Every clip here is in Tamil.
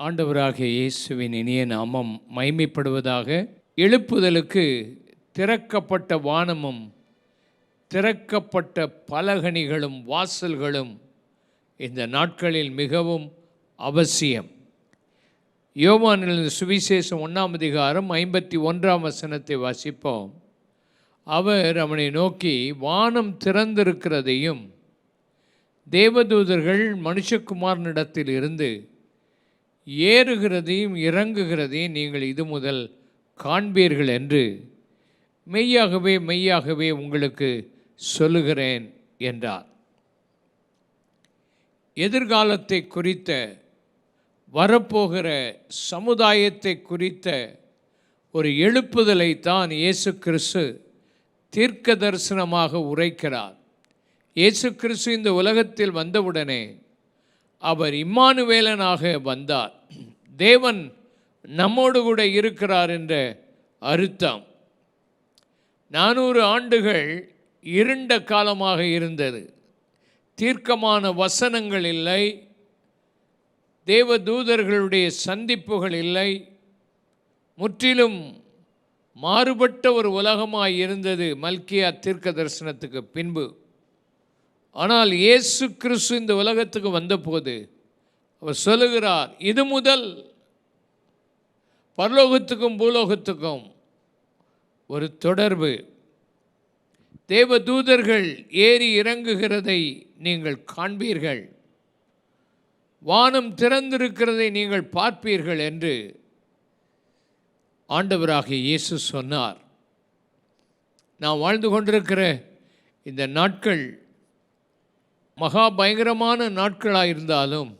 ஆண்டவராகிய இயேசுவின் இனிய நாமம் மகிமைப்படுவதாக. எழுப்புதலுக்கு திறக்கப்பட்ட வானமும் திறக்கப்பட்ட பலகணிகளும் வாசல்களும் இந்த நாட்களில் மிகவும் அவசியம். யோவானின் சுவிசேஷம் 1ஆம் அதிகாரம் 51ஆம் வசனத்தை வாசிப்போம். அவர் அவனை நோக்கி, வானம் திறந்திருக்கிறதையும் தேவதூதர்கள் மனுஷகுமாரனிடத்தில் இருந்து ஏறுகிறதையும் இறங்குகிறதையும் நீங்கள் இது முதல் காண்பீர்கள் என்று மெய்யாகவே மெய்யாகவே உங்களுக்கு சொல்லுகிறேன் என்றார். எதிர்காலத்தை குறித்த, வரப்போகிற சமுதாயத்தை குறித்த ஒரு எழுப்புதலை தான் இயேசு கிறிஸ்து தீர்க்க தரிசனமாக உரைக்கிறார். இயேசு கிறிஸ்து இந்த உலகத்தில் வந்தவுடனே அவர் இம்மானுவேலனாக வந்தார். தேவன் நம்மோடு கூட இருக்கிறார் என்ற அர்த்தம். 400 ஆண்டுகள் இருண்ட காலமாக இருந்தது. தீர்க்கமான வசனங்கள் இல்லை, தேவதூதர்களுடைய சந்திப்புகள் இல்லை, முற்றிலும் மாறுபட்ட ஒரு உலகமாய் இருந்தது மல்கியா தீர்க்க தரிசனத்துக்கு பின்பு. ஆனால் இயேசு கிறிஸ்து இந்த உலகத்துக்கு வந்தபோது அவர் சொல்லுகிறார், இது முதல் பரலோகத்துக்கும் பூலோகத்துக்கும் ஒரு தொடர்பு. தேவதூதர்கள் ஏறி இறங்குகிறதை நீங்கள் காண்பீர்கள், வானம் திறந்திருக்கிறதை நீங்கள் பார்ப்பீர்கள் என்று ஆண்டவராகிய இயேசு சொன்னார். நாம் வாழ்ந்து கொண்டிருக்கிற இந்த நாட்கள் மகா பயங்கரமான நாட்களாயிருந்தாலும்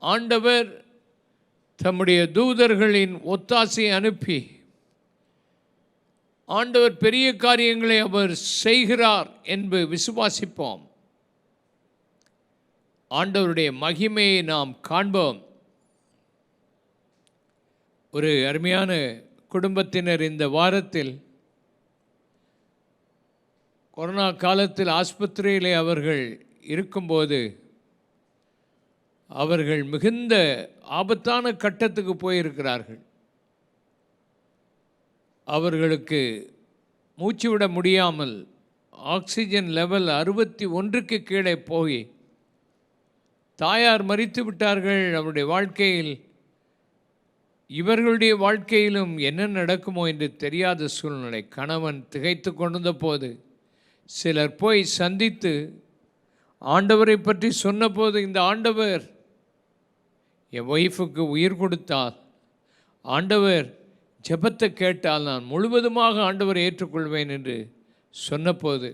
ஆண்டவர் தம்முடைய தூதர்களின் ஒத்தாசையை அனுப்பி ஆண்டவர் பெரிய காரியங்களை அவர் செய்கிறார் என்று விசுவாசிப்போம். ஆண்டவருடைய மகிமையை நாம் காண்போம். ஒரு அருமையான குடும்பத்தினர் இந்த வாரத்தில் கொரோனா காலத்தில் ஆஸ்பத்திரியிலே அவர்கள் இருக்கும்போது அவர்கள் மிகுந்த ஆபத்தான கட்டத்துக்கு போயிருக்கிறார்கள். அவர்களுக்கு மூச்சு விட முடியாமல் ஆக்சிஜன் லெவல் 61க்கு கீழே போய் தாயார் மரித்து விட்டார்கள். அவருடைய வாழ்க்கையில், இவர்களுடைய வாழ்க்கையிலும் என்ன நடக்குமோ என்று தெரியாத சூழ்நிலை. கணவன் திகைத்து கொண்டிருந்த போது சிலர் போய் சந்தித்து ஆண்டவரை பற்றி சொன்னபோது, இந்த ஆண்டவர் என் ஒய்ஃபுக்கு உயிர் கொடுத்தால், ஆண்டவர் ஜெபத்தை கேட்டால் நான் முழுவதுமாக ஆண்டவரை ஏற்றுக்கொள்வேன் என்று சொன்னபோது,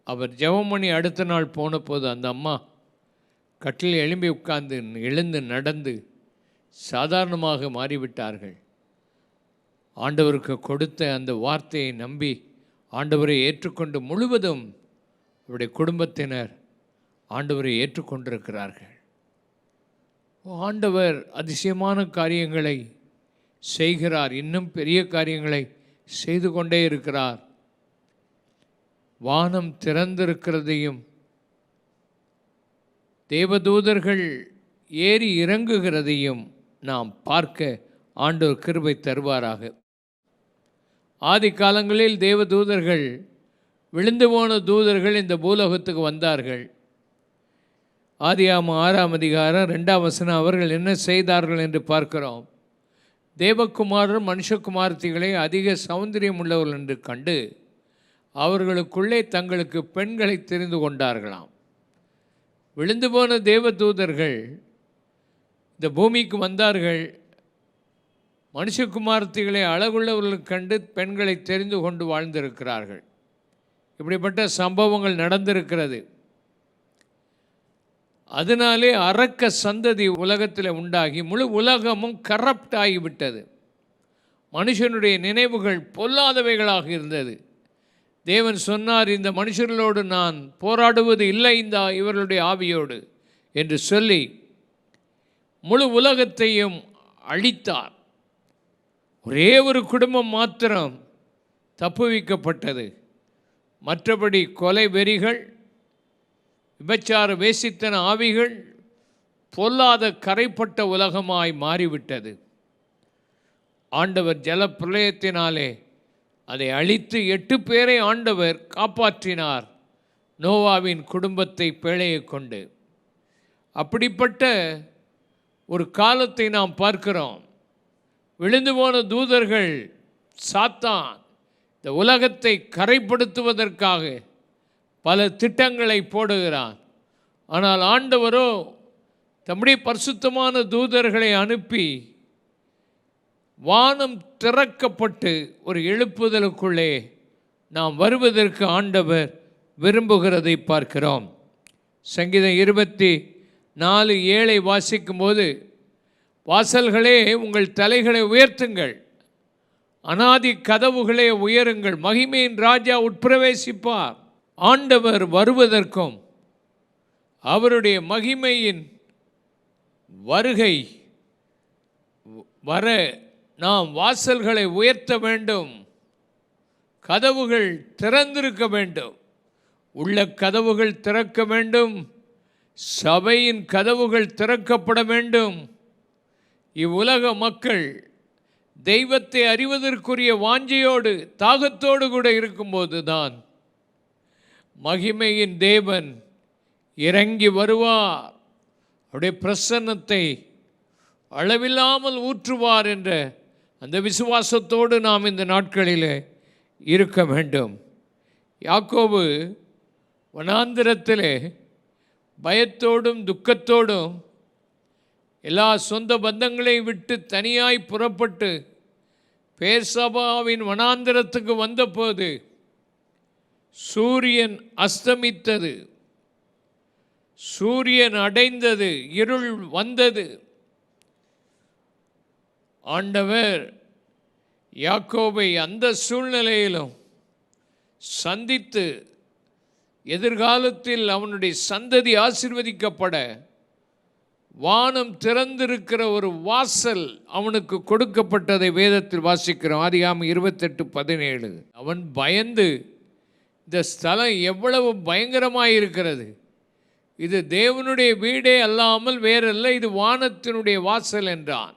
அவர் ஜெபம் பண்ணி அடுத்த நாள் போனபோது அந்த அம்மா கட்டில் எழும்பி உட்கார்ந்து எழுந்து நடந்து சாதாரணமாக மாறிவிட்டார்கள். ஆண்டவருக்கு கொடுத்த அந்த வார்த்தையை நம்பி ஆண்டவரை ஏற்றுக்கொண்டு முழுவதும் அவருடைய குடும்பத்தினர் ஆண்டவரை ஏற்றுக்கொண்டிருக்கிறார்கள். ஆண்டவர் அதிசயமான காரியங்களை செய்கிறார், இன்னும் பெரிய காரியங்களை செய்து கொண்டே இருக்கிறார். வானம் திறந்திருக்கிறதையும் தேவதூதர்கள் ஏறி இறங்குகிறதையும் நாம் பார்க்க ஆண்டவர் கிருபை தருவாராக. ஆதி காலங்களில் தேவதூதர்கள், விழுந்து போன தூதர்கள் இந்த பூலோகத்துக்கு வந்தார்கள். ஆதியாகமம் 6ஆம் அதிகாரம் 2ஆம் வசனம், அவர்கள் என்ன செய்தார்கள் என்று பார்க்கிறோம். தேவகுமாரர் மனுஷகுமார்த்திகளை அதிக சௌந்தரியம் உள்ளவர்கள் என்று கண்டு அவர்களுக்குள்ளே தங்களுக்கு பெண்களை தெரிந்து கொண்டார்களாம். விழுந்து போன தேவதூதர்கள் இந்த பூமிக்கு வந்தார்கள். மனுஷகுமார்த்திகளை அழகுள்ளவர்களுக்கு கண்டு பெண்களை தெரிந்து கொண்டு வாழ்ந்திருக்கிறார்கள். இப்படிப்பட்ட சம்பவங்கள் நடந்திருக்கிறது. அதனாலே அரக்க சந்ததி உலகத்தில் உண்டாகி முழு உலகமும் கரப்ட் ஆகிவிட்டது. மனுஷனுடைய நினைவுகள் பொல்லாதவைகளாக இருந்தது. தேவன் சொன்னார், இந்த மனுஷர்களோடு நான் போராடுவது இல்லை இந்த இவர்களுடைய ஆவியோடு என்று சொல்லி முழு உலகத்தையும் அழித்தார். ஒரே ஒரு குடும்பம் மாத்திரம் தப்புவிக்கப்பட்டது. மற்றபடி கொலை வெறிகள், விபச்சார வேசித்தன ஆவிகள், பொல்லாத கரைப்பட்ட உலகமாய் மாறிவிட்டது. ஆண்டவர் ஜலப்பிரளயத்தினாலே அதை அழித்து 8 பேரை ஆண்டவர் காப்பாற்றினார், நோவாவின் குடும்பத்தை பேழையை கொண்டு. அப்படிப்பட்ட ஒரு காலத்தை நாம் பார்க்கிறோம். விழுந்து போன தூதர்கள், சாத்தான் இந்த உலகத்தை கரைப்படுத்துவதற்காக பல திட்டங்களை போடுகிறான். ஆனால் ஆண்டவரோ தம்முடைய பரிசுத்தமான தூதர்களை அனுப்பி வானம் திறக்கப்பட்டு ஒரு எழுப்புதலுக்குள்ளே நாம் வருவதற்கு ஆண்டவர் விரும்புகிறதை பார்க்கிறோம். சங்கீதம் 24:7 வாசிக்கும் போது, வாசல்களே உங்கள் தலைகளை உயர்த்துங்கள், அனாதி கதவுகளே உயருங்கள், மகிமையின் ராஜா உட்பிரவேசிப்பார். ஆண்டவர் வருவதற்கும் அவருடைய மகிமையின் வருகை வர நாம் வாசல்களை உயர்த்த வேண்டும், கதவுகள் திறந்திருக்க வேண்டும், உள்ள கதவுகள் திறக்க வேண்டும், சபையின் கதவுகள் திறக்கப்பட வேண்டும். இவ்வுலக மக்கள் தெய்வத்தை அறிவதற்குரிய வாஞ்சையோடு தாகத்தோடு கூட இருக்கும்போது தான் மகிமையின் தேவன் இறங்கி வருவார், அவருடைய பிரசன்னத்தை அளவில்லாமல் ஊற்றுவார் என்ற அந்த விசுவாசத்தோடு நாம் இந்த நாட்களில் இருக்க வேண்டும். யாக்கோபு வனாந்திரத்திலே பயத்தோடும் துக்கத்தோடும் எல்லா சொந்த பந்தங்களை விட்டு தனியாய் புறப்பட்டு பேர்சபாவின் வனாந்திரத்துக்கு வந்தபோது சூரியன் அஸ்தமித்தது, சூரியன் அடைந்தது, இருள் வந்தது. ஆண்டவர் யாக்கோபை அந்த சூழ்நிலையிலும் சந்தித்து எதிர்காலத்தில் அவனுடைய சந்ததி ஆசீர்வதிக்கப்பட வானம் திறந்திருக்கிற ஒரு வாசல் அவனுக்கு கொடுக்கப்பட்டதை வேதத்தில் வாசிக்கிறோம். ஆதியாகமம் 28:17. அவன் பயந்து, இந்த ஸ்தலம் எவ்வளவு பயங்கரமாக இருக்கிறது, இது தேவனுடைய வீடே அல்லாமல் வேறல்ல, இது வானத்தினுடைய வாசல் என்றான்.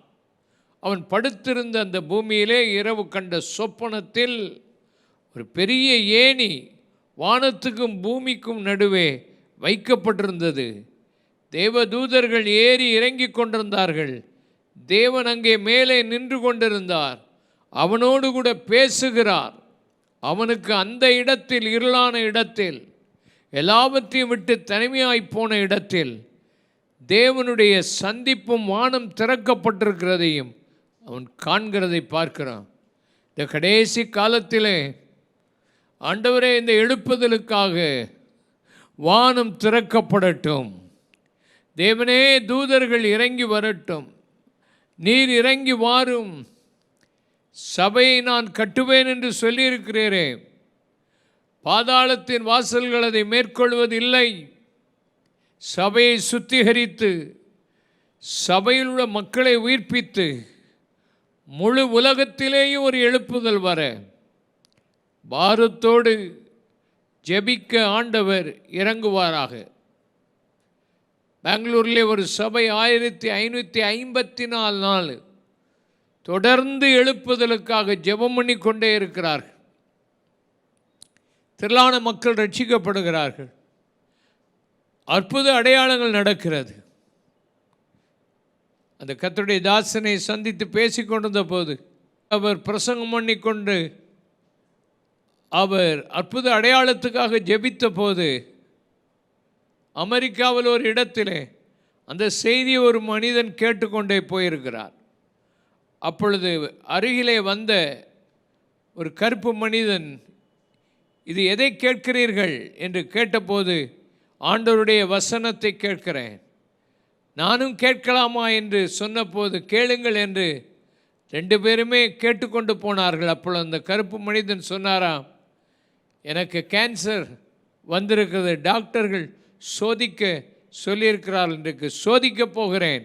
அவன் படுத்திருந்த அந்த பூமியிலே இரவு கண்ட சொப்பனத்தில் ஒரு பெரிய ஏணி வானத்துக்கும் பூமிக்கும் நடுவே வைக்கப்பட்டிருந்தது. தேவதூதர்கள் ஏறி இறங்கி கொண்டிருந்தார்கள். தேவன் அங்கே மேலே நின்று கொண்டிருந்தார், அவனோடு கூட பேசுகிறார். அவனுக்கு அந்த இடத்தில், இருளான இடத்தில், எல்லாவற்றையும் விட்டு தனிமையாய் போன இடத்தில் தேவனுடைய சந்திப்பும் வானம் திறக்கப்பட்டிருக்கிறதையும் அவன் காண்கிறதை பார்க்கிறான். இந்த கடைசி காலத்திலே ஆண்டவரே, இந்த எழுப்புதலுக்காக வானம் திறக்கப்படட்டும், தேவனே தூதர்கள் இறங்கி வரட்டும், நீர் இறங்கி வாரும், சபையை நான் கட்டுவேன் என்று சொல்லியிருக்கிறீரே, பாதாளத்தின் வாசல்கள் அதை மேற்கொள்வதில்லை. சபையை சுத்திகரித்து சபையில் உள்ள மக்களை உயிர்ப்பித்து முழு உலகத்திலேயும் ஒரு எழுப்புதல் வர பாரத்தோடு ஜெபிக்க ஆண்டவர் இறங்குவாராக. பெங்களூரிலே ஒரு சபை 1554 நாள் தொடர்ந்து எழுப்புதலுக்காக ஜெபம் பண்ணி கொண்டே இருக்கிறார்கள். திரளான மக்கள் ரட்சிக்கப்படுகிறார்கள், அற்புத அடையாளங்கள் நடக்கிறது. அந்த கர்த்தருடைய தாசனை சந்தித்து பேசி கொண்டிருந்த போது அவர் பிரசங்கம் பண்ணிக்கொண்டு அவர் அற்புத அடையாளத்துக்காக ஜெபித்த போது அமெரிக்காவில் ஒரு இடத்திலே அந்த செய்தியை ஒரு மனிதன் கேட்டுக்கொண்டே போயிருக்கிறார். அப்பொழுது அருகிலே வந்த ஒரு கருப்பு மனிதன், இது எதை கேட்கிறீர்கள் என்று கேட்டபோது, ஆண்டவருடைய வசனத்தை கேட்கிறேன். நானும் கேட்கலாமா என்று சொன்னபோது, கேளுங்கள் என்று 2 பேருமே கேட்டுக்கொண்டு போனார்கள். அப்பொழுது அந்த கருப்பு மனிதன் சொன்னாராம், எனக்கு கேன்சர் வந்திருக்கிறது, டாக்டர்கள் சோதிக்க சொல்லியிருக்கிறார்கள், இன்றைக்கு சோதிக்கப் போகிறேன்,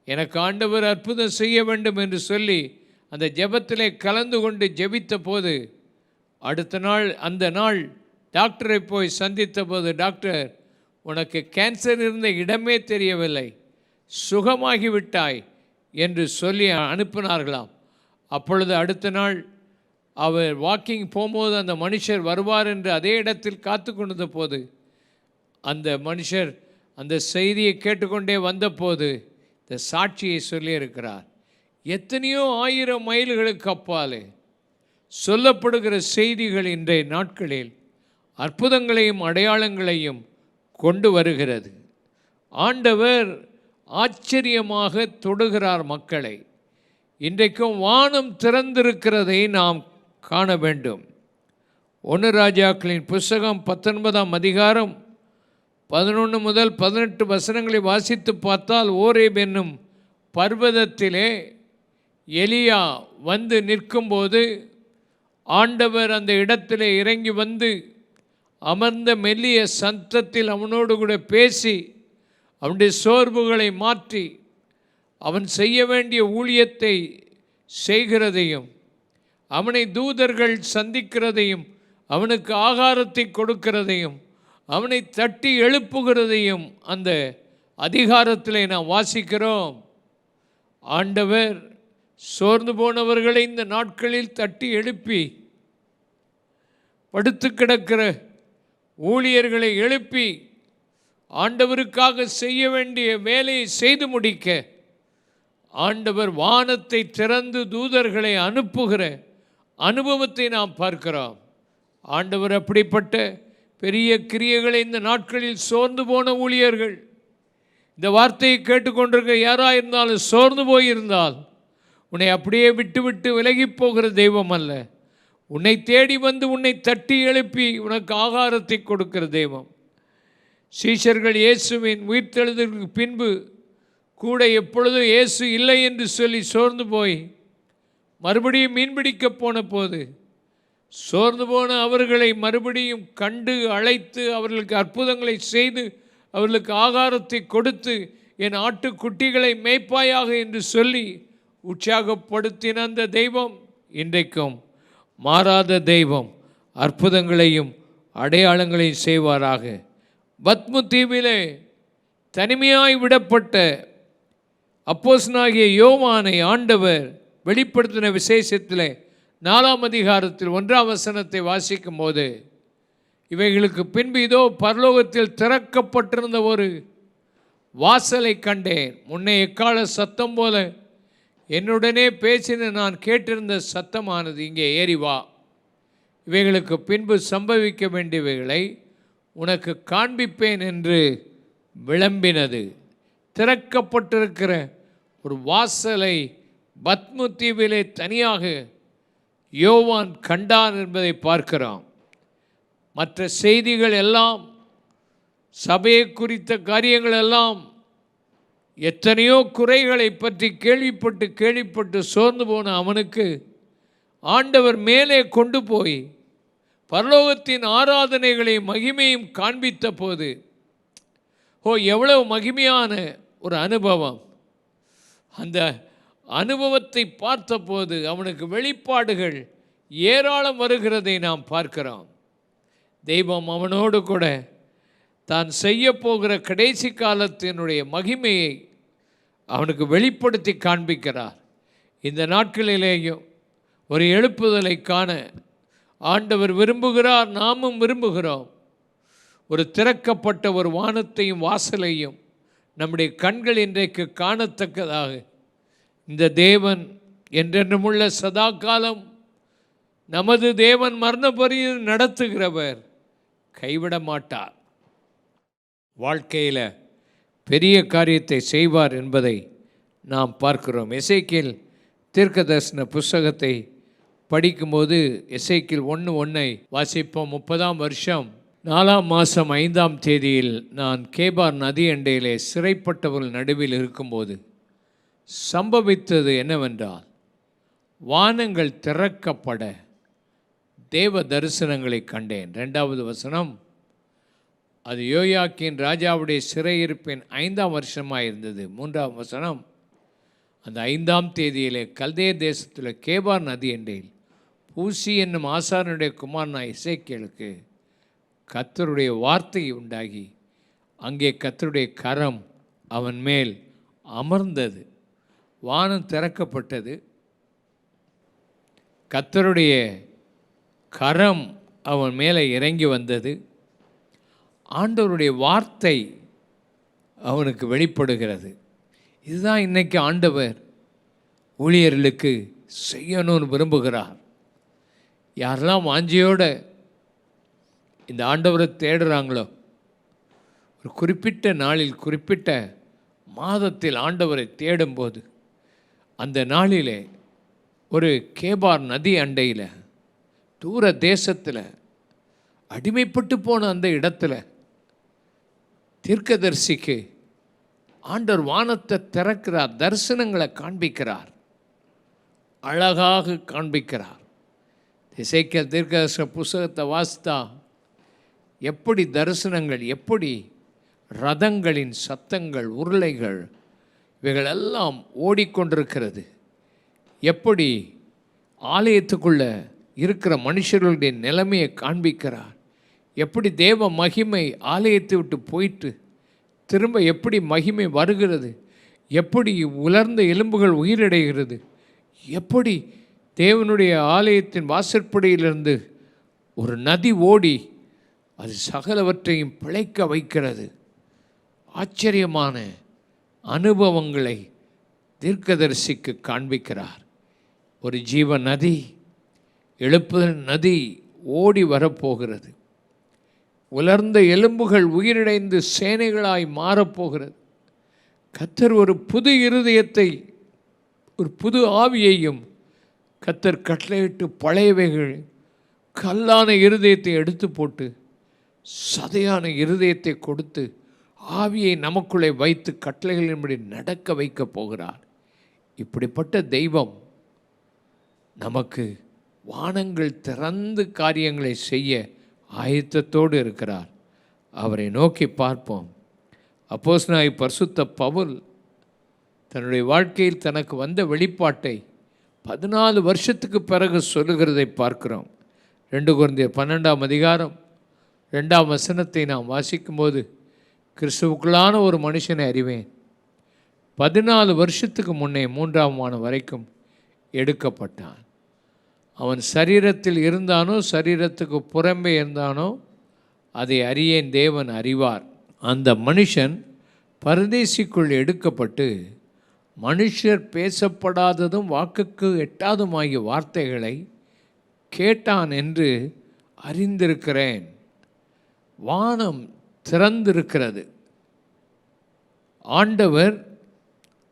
எனக்கு ஆண்டவர் அற்புதம் செய்ய வேண்டும் என்று சொல்லி அந்த ஜெபத்திலே கலந்து கொண்டு ஜெபித்த போது, அடுத்த நாள் அந்த நாள் டாக்டரை போய் சந்தித்த போது, டாக்டர், உனக்கு கேன்சர் இருந்த இடமே தெரியவில்லை, சுகமாகிவிட்டாய் என்று சொல்லி அனுப்பினார்களாம். அப்பொழுது அடுத்த நாள் அவர் வாக்கிங் போகும்போது அந்த மனுஷர் வருவார் என்று அதே இடத்தில் காத்து கொண்டிருந்த போது அந்த மனுஷர் அந்த செய்தியை கேட்டுக்கொண்டே வந்தபோது இந்த சாட்சியை சொல்லியிருக்கிறார். எத்தனையோ 1000 மைல்களுக்கு அப்பாலே சொல்லப்படுகிற செய்திகள் இன்றைய நாட்களில் அற்புதங்களையும் அடையாளங்களையும் கொண்டு வருகிறது. ஆண்டவர் ஆச்சரியமாக தொடுகிறார் மக்களை. இன்றைக்கும் வானம் திறந்திருக்கிறதை நாம் காண வேண்டும். 1 ராஜாக்களின் புஸ்தகம் 19ஆம் அதிகாரம் 11 முதல் 18 வசனங்களை வாசித்து பார்த்தால், ஓரேப் என்னும் பர்வதத்திலே எலியா வந்து நிற்கும்போது ஆண்டவர் அந்த இடத்திலே இறங்கி வந்து அமர்ந்த மெல்லிய சத்தத்தில் அவனோடு கூட பேசி அவனுடைய சோர்வுகளை மாற்றி அவன் செய்ய வேண்டிய ஊழியத்தை செய்கிறதையும் அவனை தூதர்கள் சந்திக்கிறதையும் அவனுக்கு ஆகாரத்தை கொடுக்கிறதையும் அவனை தட்டி எழுப்புகிறதையும் அந்த அதிகாரத்திலே நாம் வாசிக்கிறோம். ஆண்டவர் சோர்ந்து போனவர்களை இந்த நாட்களில் தட்டி எழுப்பி, படுத்து கிடக்கிற ஊழியர்களை எழுப்பி ஆண்டவருக்காக செய்ய வேண்டிய வேலையை செய்து முடிக்க ஆண்டவர் வானத்தை திறந்து தூதர்களை அனுப்புகிற அனுபவத்தை நாம் பார்க்கிறோம். ஆண்டவர் அப்படிப்பட்ட பெரிய கிரியைகளை இந்த நாட்களில் சோர்ந்து போன ஊழியர்கள், இந்த வார்த்தையை கேட்டுக்கொண்டிருக்க யாராக இருந்தாலும் சோர்ந்து போயிருந்தால் உன்னை அப்படியே விட்டு விலகி போகிற தெய்வம் அல்ல. உன்னை தேடி வந்து உன்னை தட்டி எழுப்பி உனக்கு ஆகாரத்தை கொடுக்கிற தெய்வம். சீஷர்கள் இயேசுவின் உயிர்த்தெழுதலுக்கு பின்பு கூட எப்பொழுதும் இயேசு இல்லை என்று சொல்லி சோர்ந்து போய் மறுபடியும் மீன்பிடிக்க போன போது சோர்ந்து போன அவர்களை மறுபடியும் கண்டு அழைத்து அவர்களுக்கு அற்புதங்களை செய்து அவர்களுக்கு ஆகாரத்தை கொடுத்து என் ஆட்டுக்குட்டிகளை மேய்ப்பாயாக என்று சொல்லி உற்சாகப்படுத்தின அந்த தெய்வம் இன்றைக்கும் மாறாத தெய்வம். அற்புதங்களையும் அடையாளங்களையும் செய்வாராக. பத்மு தீவிலே தனிமையாய் விடப்பட்ட அப்போஸ்தலனாகிய யோவானை ஆண்டவர் வெளிப்படுத்தின விசேஷத்தில் 4ஆம் அதிகாரத்தில் 1ஆம் வசனத்தை வாசிக்கும் போது, இவைகளுக்கு பின்பு இதோ பரலோகத்தில் திறக்கப்பட்டிருந்த ஒரு வாசலை கண்டேன். முன்னே எக்கால சத்தம் போல என்னுடனே பேசின நான் கேட்டிருந்த சத்தமானது, இங்கே ஏறி வா, இவைகளுக்கு பின்பு சம்பவிக்க வேண்டியவைகளை உனக்கு காண்பிப்பேன் என்று விளம்பினது. திறக்கப்பட்டிருக்கிற ஒரு வாசலை பத்மு தீவிலே தனியாக யோவான் கண்டான் என்பதை பார்க்கிறோம். மற்ற செய்திகள் எல்லாம், சபையை குறித்த காரியங்கள் எல்லாம், எத்தனையோ குறைகளை பற்றி கேள்விப்பட்டு சோர்ந்து போன அவனுக்கு ஆண்டவர் மேலே கொண்டு போய் பரலோகத்தின் ஆராதனைகளையும் மகிமையும் காண்பித்த போது, எவ்வளவு மகிமையான ஒரு அனுபவம்! அந்த அனுபவத்தை பார்த்தபோது அவனுக்கு வெளிப்பாடுகள் ஏராளம் வருகிறதை நாம் பார்க்கிறோம். தெய்வம் அவனோடு கூட தான் செய்ய போகிற கடைசி காலத்தினுடைய மகிமையை அவனுக்கு வெளிப்படுத்தி காண்பிக்கிறார். இந்த நாட்களிலேயும் ஒரு எழுப்புதலை காண ஆண்டவர் விரும்புகிறார், நாமும் விரும்புகிறோம். ஒரு திறக்கப்பட்ட ஒரு வானத்தையும் வாசலையும் நம்முடைய கண்கள் இன்றைக்கு காணத்தக்கதாக இந்த தேவன் என்றென்றுமுள்ள சதா காலம் நமது தேவன் மரணபரியந்தம் நடத்துகிறவர் கைவிட மாட்டார். வாழ்க்கையில் பெரிய காரியத்தை செய்வார் என்பதை நாம் பார்க்கிறோம். எசேக்கியேல் தீர்க்கதரிசன புஸ்தகத்தை படிக்கும்போது எசேக்கியேல் 1:1 வாசிப்போம். 30ஆம் வருஷம் 4ஆம் மாதம் 5ஆம் தேதியில் நான் கேபார் நதி அண்டையிலே சிறைப்பட்டவர்கள் நடுவில் இருக்கும்போது சம்பவித்தது என்னவென்றால், வானங்கள் திறக்கப்பட தேவ தரிசனங்களை கண்டேன். 2வது வசனம், அது யோயாக்கீன் ராஜாவுடைய சிறையிருப்பின் 5ஆம் வருஷமாக இருந்தது. 3ஆம் வசனம், அந்த 5ஆம் தேதியிலே கல்தே தேசத்தில் கேபார் நதி அண்டையில் பூசி என்னும் ஆசாரனுடைய குமாரனா எசேக்கியேலுக்கு கர்த்தருடைய வார்த்தை உண்டாகி அங்கே கர்த்தருடைய கரம் அவன் மேல் அமர்ந்தது. வானம் திறக்கப்பட்டது. கர்த்தருடைய கரம் அவன் மேலே இறங்கி வந்தது. ஆண்டவருடைய வார்த்தை அவனுக்கு வெளிப்படுகிறது. இதுதான் இன்றைக்கி ஆண்டவர் ஊழியர்களுக்கு செய்யணும்னு விரும்புகிறார். யாரெல்லாம் வாஞ்சியோட இந்த ஆண்டவரை தேடுறாங்களோ, ஒரு குறிப்பிட்ட நாளில் குறிப்பிட்ட மாதத்தில் ஆண்டவரை தேடும்போது, அந்த நாளிலே ஒரு கேபார் நதி அண்டையில் தூர தேசத்தில் அடிமைப்பட்டு போன அந்த இடத்துல தீர்க்கதரிசிக்கு ஆண்டவர் வானத்தை திறக்கிறார், தரிசனங்களை காண்பிக்கிறார், அழகாக காண்பிக்கிறார். எசேக்கியேல் தீர்க்கதரிசன புஸ்தகத்தை வாசித்தா எப்படி தரிசனங்கள், எப்படி ரதங்களின் சத்தங்கள், உருளைகள் இவைகளெல்லாம் ஓடிக்கொண்டிருக்கிறது, எப்படி ஆலயத்துக்குள்ள இருக்கிற மனுஷர்களுடைய நிலைமையை காண்பிக்கிறார், எப்படி தேவ மகிமை ஆலயத்தை விட்டு போயிட்டு திரும்ப எப்படி மகிமை வருகிறது, எப்படி உலர்ந்த எலும்புகள் உயிரடைகிறது, எப்படி தேவனுடைய ஆலயத்தின் வாசற்படியிலிருந்து ஒரு நதி ஓடி அது சகலவற்றையும் பிழைக்க வைக்கிறது. ஆச்சரியமான அனுபவங்களை தீர்க்கதரிசிக்கு காண்பிக்கிறார். ஒரு ஜீவ நதி, எழுப்புதல் நதி ஓடி வரப்போகிறது. உலர்ந்த எலும்புகள் உயிரிழைந்து சேனைகளாய் மாறப்போகிறது. கர்த்தர் ஒரு புது இருதயத்தை, ஒரு புது ஆவியையும் கர்த்தர் கட்டளையிட்டு பழையவைகள் கல்லான இருதயத்தை எடுத்து போட்டு சதையான இருதயத்தை கொடுத்து ஆவியை நமக்குள்ளே வைத்து கட்டளைகளின்படி நடக்க வைக்க போகிறார். இப்படிப்பட்ட தெய்வம் நமக்கு வானங்கள் திறந்து காரியங்களை செய்ய ஆயத்தத்தோடு இருக்கிறார். அவரை நோக்கி பார்ப்போம். அப்போஸ்தலனாகிய பரிசுத்த பவுல் தன்னுடைய வாழ்க்கையில் தனக்கு வந்த வெளிப்பாட்டை 14 வருஷத்துக்கு பிறகு சொல்லுகிறதை பார்க்கிறோம். 2 கொரிந்தியர் 12ஆம் அதிகாரம் 2ஆம் வசனத்தை நாம் வாசிக்கும்போது, கிறிஸ்துவுக்குள்ளான ஒரு மனுஷனை அறிவேன், 14 வருஷத்துக்கு முன்னே 3ஆம் வானம் வரைக்கும் எடுக்கப்பட்டான். அவன் சரீரத்தில் இருந்தானோ சரீரத்துக்கு புறம்பே இருந்தானோ அதை அறியேன், தேவன் அறிவார். அந்த மனுஷன் பரதேசிக்குள் எடுக்கப்பட்டு மனுஷர் பேசப்படாததும் வாக்குக்கு எட்டாதுமாகிய வார்த்தைகளை கேட்டான் என்று அறிந்திருக்கிறேன். வானம் திறந்திருக்கிறது. ஆண்டவர்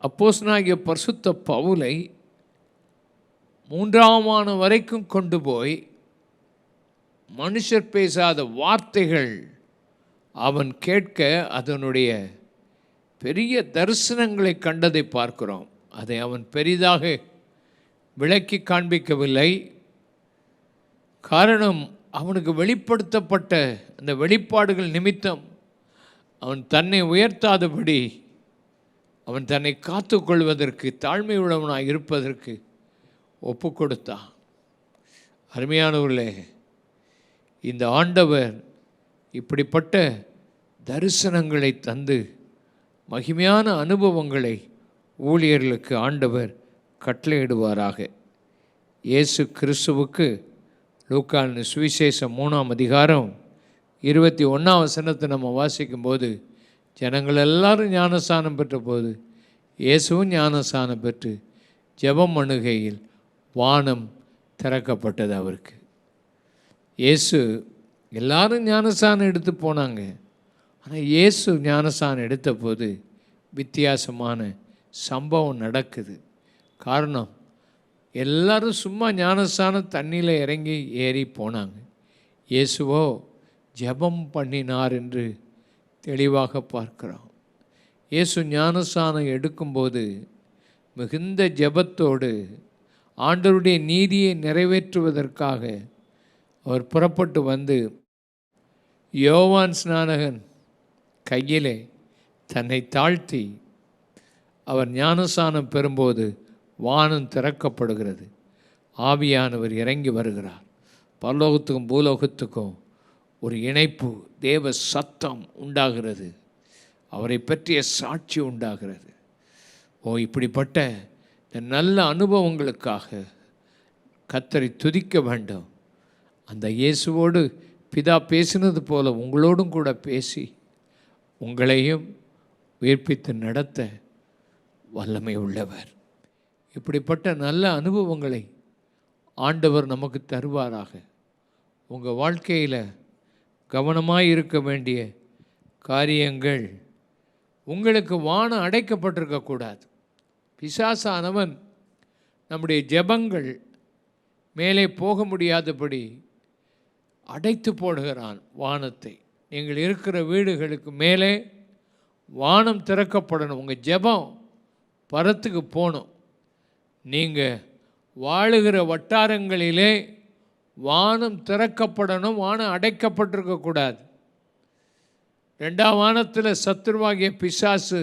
அப்போஸ்தலனாகிய பரிசுத்த பவுலை 3ஆம் வானம் வரைக்கும் கொண்டு போய் மனுஷர் பேசாத வார்த்தைகள் அவன் கேட்க அதனுடைய பெரிய தரிசனங்களை கண்டதை பார்க்கிறோம். அதை அவன் பெரிதாக விளக்கி காண்பிக்கவில்லை. காரணம், அவனுக்கு வெளிப்படுத்தப்பட்ட அந்த வெளிப்பாடுகள் நிமித்தம் அவன் தன்னை உயர்த்தாதபடி, அவன் தன்னை காத்து கொள்வதற்கு, தாழ்மை உள்ளவனாக இருப்பதற்கு ஒப்பு கொடுத்தான். அருமையானவர்களே, இந்த ஆண்டவர் இப்படிப்பட்ட தரிசனங்களை தந்து மகிமையான அனுபவங்களை ஊழியர்களுக்கு ஆண்டவர் கட்டளையிடுவாராக. இயேசு கிறிஸ்துவுக்கு லூக்கான சுவிசேஷம் 3ஆம் அதிகாரம் 21ஆம் வசனத்தை நம்ம வாசிக்கும்போது, ஜனங்கள் எல்லாரும் ஞானஸ்நானம் பெற்ற போது இயேசுவும் ஞானஸ்நானம் பெற்று ஜெபம் பண்ணுகையில் வானம் திறக்கப்பட்டது அவருக்கு. இயேசு எல்லாரும் ஞானஸ்நானம் எடுத்து போனாங்க. ஆனால் இயேசு ஞானஸ்நானம் எடுத்த போது வித்தியாசமான சம்பவம் நடக்குது. காரணம், எல்லாரும் சும்மா ஞானஸ்நானம் தண்ணியில் இறங்கி ஏறி போனாங்க. இயேசுவோ ஜெபம் பண்ணினார் என்று தெளிவாக பார்க்கிறோம். இயேசு ஞானஸ்நானம் எடுக்கும்போது மிகுந்த ஜெபத்தோடு ஆண்டவருடைய நீதியை நிறைவேற்றுவதற்காக அவர் புறப்பட்டு வந்து யோவான் ஸ்நானகன் கையிலே தன்னை தாழ்த்தி அவர் ஞானஸ்நானம் பெறும்போது வானம் திறக்கப்படுகிறது. ஆவியானவர் இறங்கி வருகிறார். பரலோகத்துக்கும் பூலோகத்துக்கும் ஒரு இணைப்பு, தேவ சத்தம் உண்டாகிறது. அவரை பற்றிய சாட்சி உண்டாகிறது. இப்படிப்பட்ட இந்த நல்ல அனுபவங்களுக்காக கர்த்தரை துதிக்க வேண்டும். அந்த இயேசுவோடு பிதா பேசினது போல உங்களோடும் கூட பேசி உங்களையும் உயிர்ப்பித்து நடத்த வல்லமை உள்ளவர். இப்படிப்பட்ட நல்ல அனுபவங்களை ஆண்டவர் நமக்கு தருவாராக. உங்கள் வாழ்க்கையில் கவனமாக இருக்க வேண்டிய காரியங்கள், உங்களுக்கு வானம் அடைக்கப்பட்டிருக்கக்கூடாது. பிசாசானவன் நம்முடைய ஜெபங்கள் மேலே போக முடியாதபடி அடைத்து போடுகிறான் வானத்தை. நீங்கள் இருக்கிற வீடுகளுக்கு மேலே வானம் திறக்கப்படணும். உங்கள் ஜெபம் பரத்துக்கு போகணும். நீங்கள் வாழுகிற வட்டாரங்களிலே வானம் திறக்கப்படணும். வானம் அடைக்கப்பட்டிருக்கக்கூடாது. 2ஆம் வானத்தில் சத்துருவாகிய பிசாசு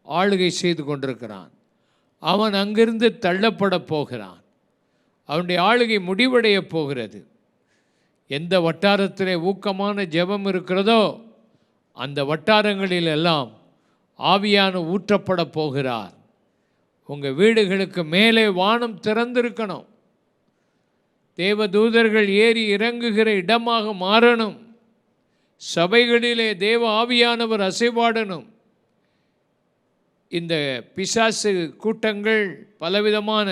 ஆளுகை செய்து கொண்டிருக்கிறான். அவன் அங்கிருந்து தள்ளப்பட போகிறான். அவனுடைய ஆளுகை முடிவடைய போகிறது. எந்த வட்டாரத்திலே ஊக்கமான ஜெபம் இருக்கிறதோ அந்த வட்டாரங்களிலெல்லாம் ஆவியான ஊற்றப்பட போகிறார். உங்கள் வீடுகளுக்கு மேலே வானம் திறந்திருக்கணும். தேவதூதர்கள் ஏறி இறங்குகிற இடமாக மாறணும். சபைகளிலே தேவ ஆவியானவர் அசைவாடணும். இந்த பிசாசு கூட்டங்கள், பலவிதமான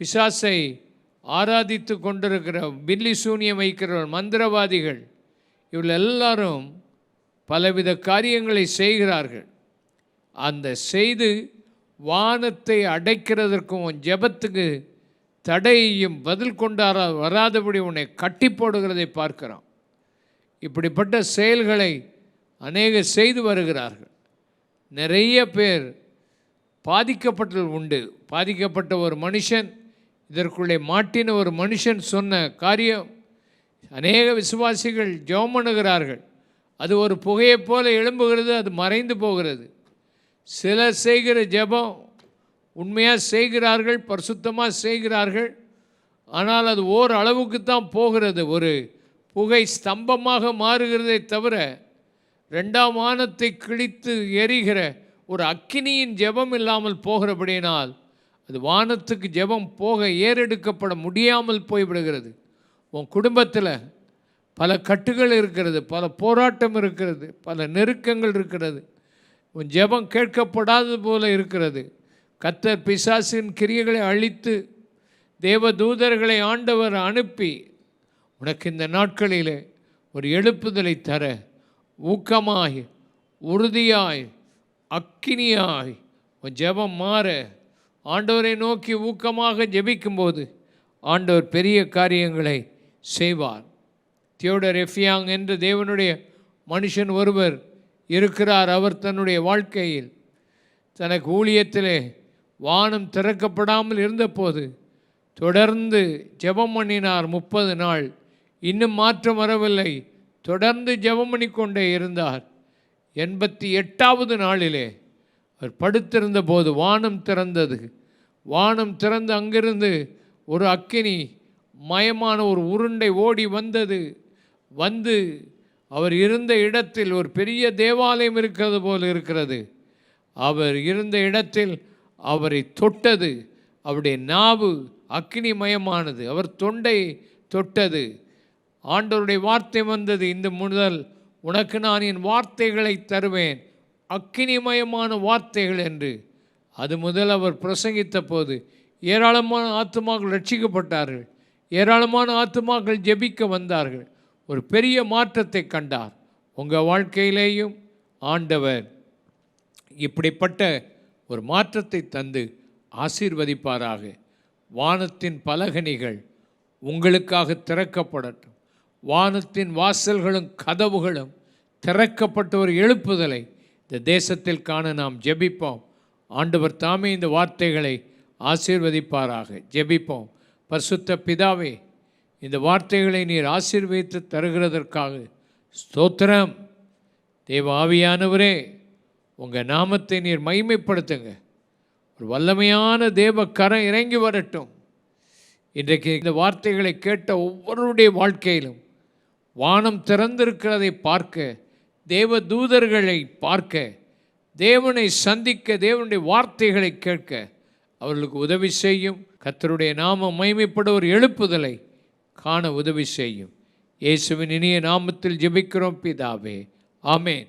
பிசாசை ஆராதித்து கொண்டிருக்கிற, பில்லி சூனியம் வைக்கிறவர்கள், மந்திரவாதிகள், இவர்கள் எல்லாரும் பலவித காரியங்களை செய்கிறார்கள். அந்த செய்து வானத்தை அடைக்கிறதற்கும் ஜெபத்துக்கு தடையையும் பதில் கொண்டார வராதபடி உன்னை கட்டி போடுகிறதை பார்க்கிறோம். இப்படிப்பட்ட செயல்களை அநேக செய்து வருகிறார்கள். நிறைய பேர் பாதிக்கப்பட்டது உண்டு. பாதிக்கப்பட்ட ஒரு மனுஷன், இதற்குள்ளே மாட்டின ஒரு மனுஷன் சொன்ன காரியம், அநேக விசுவாசிகள் ஜெபம் பண்ணுகிறார்கள். அது ஒரு புகையைப் போல எழும்புகிறது, அது மறைந்து போகிறது. சிலர் செய்கிற ஜெபம் உண்மையாக செய்கிறார்கள், பரிசுத்தமாக செய்கிறார்கள். ஆனால் அது ஓர் அளவுக்கு தான் போகிறது. ஒரு புகை ஸ்தம்பமாக மாறுகிறதை தவிர 2ஆம் வானத்தை கிழித்து எரிகிற ஒரு அக்கினியின் ஜெபம் இல்லாமல் போகிறபடியினால் அது வானத்துக்கு ஜெபம் போக ஏறெடுக்கப்பட முடியாமல் போய்விடுகிறது. உன் குடும்பத்தில் பல கட்டுகள் இருக்கிறது, பல போராட்டம் இருக்கிறது, பல நெருக்கங்கள் இருக்கிறது. உன் ஜெபம் கேட்கப்படாதது போல இருக்கிறது. கர்த்தர் பிசாசின் கிரியைகளை அழித்து தேவதூதர்களை ஆண்டவர் அனுப்பி உனக்கு இந்த நாட்களிலே ஒரு எழுப்புதலை தர, ஊக்கமாய், உறுதியாய், அக்கினியாய் உன் ஜெபம் மாற ஆண்டவரை நோக்கி ஊக்கமாக ஜெபிக்கும்போது ஆண்டவர் பெரிய காரியங்களை செய்வார். தியோடர் எஃபியாங் என்ற தேவனுடைய மனுஷன் ஒருவர் இருக்கிறார். அவர் தன்னுடைய வாழ்க்கையில் தனக்கு ஊழியத்திலே வானம் திறக்கப்படாமல் இருந்தபோது தொடர்ந்து ஜெபம் பண்ணினார். 30 நாள். இன்னும் மாற்றம் வரவில்லை. தொடர்ந்து ஜெபம் பண்ணிக்கொண்டே இருந்தார். 88வது நாளிலே அவர் படுத்திருந்த போது வானம் திறந்தது. வானம் திறந்து அங்கிருந்து ஒரு அக்கினி மயமான ஒரு உருண்டை ஓடி வந்தது. வந்து அவர் இருந்த இடத்தில் ஒரு பெரிய தேவாலயம் இருக்கிறது போல் இருக்கிறது. அவர் இருந்த இடத்தில் அவரை தொட்டது. அவருடைய நாவு அக்கினிமயமானது. அவர் தொண்டை தொட்டது. ஆண்டவருடைய வார்த்தை வந்தது, இந்த முதல் உனக்கு நான் என் வார்த்தைகளை தருவேன், அக்கினிமயமான வார்த்தைகள் என்று. அது முதல் அவர் பிரசங்கித்த போது ஏராளமான ஆத்துமாக்கள் ரட்சிக்கப்பட்டார்கள். ஏராளமான ஆத்துமாக்கள் ஜெபிக்க வந்தார்கள். ஒரு பெரிய மாற்றத்தை கண்டார். உங்கள் வாழ்க்கையிலேயும் ஆண்டவர் இப்படிப்பட்ட ஒரு மாற்றத்தை தந்து ஆசீர்வதிப்பாராக. வானத்தின் பலகணிகள் உங்களுக்காக திறக்கப்படட்டும். வானத்தின் வாசல்களும் கதவுகளும் திறக்கப்பட்ட ஒரு எழுப்புதலை இந்த தேசத்தில் காண நாம் ஜெபிப்போம். ஆண்டவர் தாமே இந்த வார்த்தைகளை ஆசீர்வதிப்பாராக. ஜெபிப்போம். பரிசுத்த பிதாவே, இந்த வார்த்தைகளை நீர் ஆசீர்வதித்து தருகிறதற்காக ஸ்தோத்திரம். தேவ ஆவியானவரே, உங்கள் நாமத்தை நீர் மகிமைப்படுத்துங்க. ஒரு வல்லமையான தேவ கரம் இறங்கி வரட்டும். இன்றைக்கு இந்த வார்த்தைகளை கேட்ட ஒவ்வொருடைய வாழ்க்கையிலும் வானம் திறந்திருக்கிறதை பார்க்க, தேவ தூதர்களை பார்க்க, தேவனை சந்திக்க, தேவனுடைய வார்த்தைகளை கேட்க அவர்களுக்கு உதவி செய்யும். கர்த்தருடைய நாமம் மகிமைப்பட ஒரு எழுப்புதலை காண உதவி செய்யும். இயேசுவின் இனிய நாமத்தில் ஜெபிக்கிறோம் பிதாவே, ஆமென்.